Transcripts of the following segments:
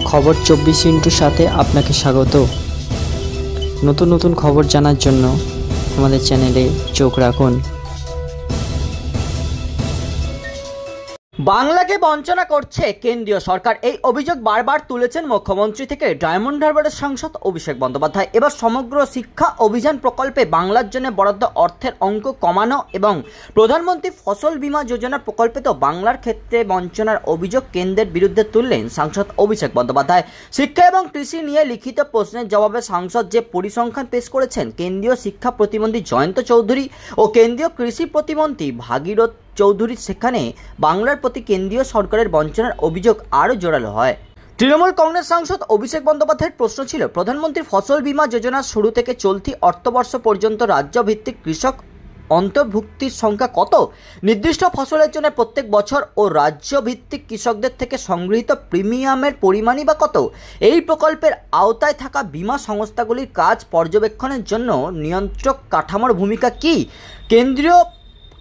খবর 24 সাথে আপনাকে স্বাগত। নতুন নতুন খবর জানার জন্য আমাদের চ্যানেলে চোখ রাখুন। বাংলাকে বঞ্চনা করছে কেন্দ্রীয় সরকার, এই অভিযোগ বারবার তুলেছেন মুখ্যমন্ত্রী থেকে ডায়মন্ড হারবারের সাংসদ অভিষেক বন্দ্যোপাধ্যায়। এবার সমগ্র শিক্ষা অভিযান প্রকল্পে বাংলার জন্য বরাদ্দ অর্থের অঙ্ক কমানো এবং প্রধানমন্ত্রী ফসল বীমা যোজনা প্রকল্পে তো বাংলার ক্ষেত্রে বঞ্চনার অভিযোগ কেন্দ্রের বিরুদ্ধে তুললেন সাংসদ অভিষেক বন্দ্যোপাধ্যায়। শিক্ষা এবং কৃষি নিয়ে লিখিত প্রশ্নের জবাবে সাংসদ যে পরিসংখ্যান পেশ করেছেন, কেন্দ্রীয় শিক্ষা প্রতিমন্ত্রী জয়ন্ত চৌধুরী ও কেন্দ্রীয় কৃষি প্রতিমন্ত্রী ভাগীরথ চৌধুরী, সেখানে বাংলার প্রতি কেন্দ্রীয় সরকারের বঞ্চনার অভিযোগ আরও জোরালো হয়। তৃণমূল কংগ্রেস সাংসদ অভিষেক বন্দ্যোপাধ্যায়ের প্রশ্ন ছিল, প্রধানমন্ত্রী ফসল বীমা যোজনার শুরু থেকে চলতি অর্থবর্ষ পর্যন্ত রাজ্যভিত্তিক কৃষক অন্তর্ভুক্তির সংখ্যা কত? নির্দিষ্ট ফসলের জন্য প্রত্যেক বছর ও রাজ্যভিত্তিক কৃষকদের থেকে সংগৃহীত প্রিমিয়ামের পরিমাণই বা কত? এই প্রকল্পের আওতায় থাকা বীমা সংস্থাগুলির কাজ পর্যবেক্ষণের জন্য নিয়ন্ত্রক কাঠামোর ভূমিকা কী? কেন্দ্রীয়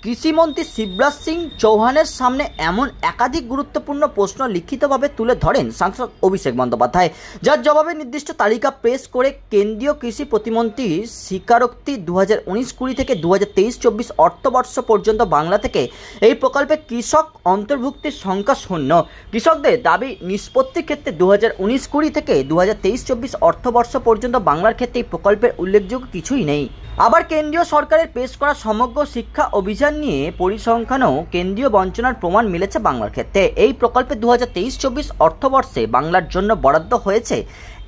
কৃষিমন্ত্রী শিবরাজ সিং চৌহানের সামনে এমন একাধিক গুরুত্বপূর্ণ প্রশ্ন লিখিতভাবে তুলে ধরেন সাংসদ অভিষেক বন্দ্যোপাধ্যায়, যার জবাবে নির্দিষ্ট তালিকা পেশ করে কেন্দ্রীয় কৃষি প্রতিমন্ত্রী স্বীকারোক্তি 2019-20 থেকে 2023-24 অর্থবর্ষ পর্যন্ত বাংলা থেকে এই প্রকল্পে কৃষক অন্তর্ভুক্তির সংখ্যা শূন্য। কৃষকদের দাবি নিষ্পত্তির ক্ষেত্রে 2019-20 থেকে 2023-24 অর্থবর্ষ পর্যন্ত বাংলার ক্ষেত্রে এই প্রকল্পের উল্লেখযোগ্য কিছুই নেই। আবার কেন্দ্রীয় সরকারের পেশ করা সমগ্র শিক্ষা অভিযান নিয়ে পরিসংখ্যানও কেন্দ্রীয় বঞ্চনার প্রমাণ মিলেছে বাংলার ক্ষেত্রে। এই প্রকল্পে 2023-24 অর্থবর্ষে বাংলার জন্য বরাদ্দ হয়েছে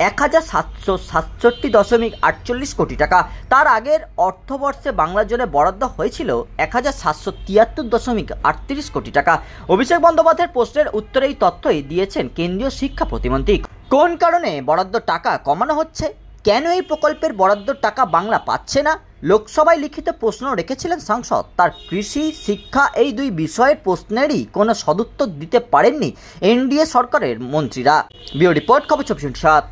1767.48 কোটি টাকা। তার আগের অর্থবর্ষে বাংলার জন্য বরাদ্দ হয়েছিল 1773.38 কোটি টাকা। অভিষেক বন্দ্যোপাধ্যায়ের প্রশ্নের উত্তরে এই তথ্যই দিয়েছেন কেন্দ্রীয় শিক্ষা প্রতিমন্ত্রী। কোন কারণে বরাদ্দ টাকা কমানো হচ্ছে? কেন এই প্রকল্পের বরাদ্দ টাকা বাংলা পাচ্ছে না? লোকসভায় লিখিত প্রশ্ন রেখেছিলেন সাংসদ। তার কৃষি শিক্ষা এই দুই বিষয়ের প্রশ্নেরই কোনো সদুত্তর দিতে পারেননি এনডিএ সরকারের মন্ত্রীরা। ব্যুরো রিপোর্ট, খবর 24/7।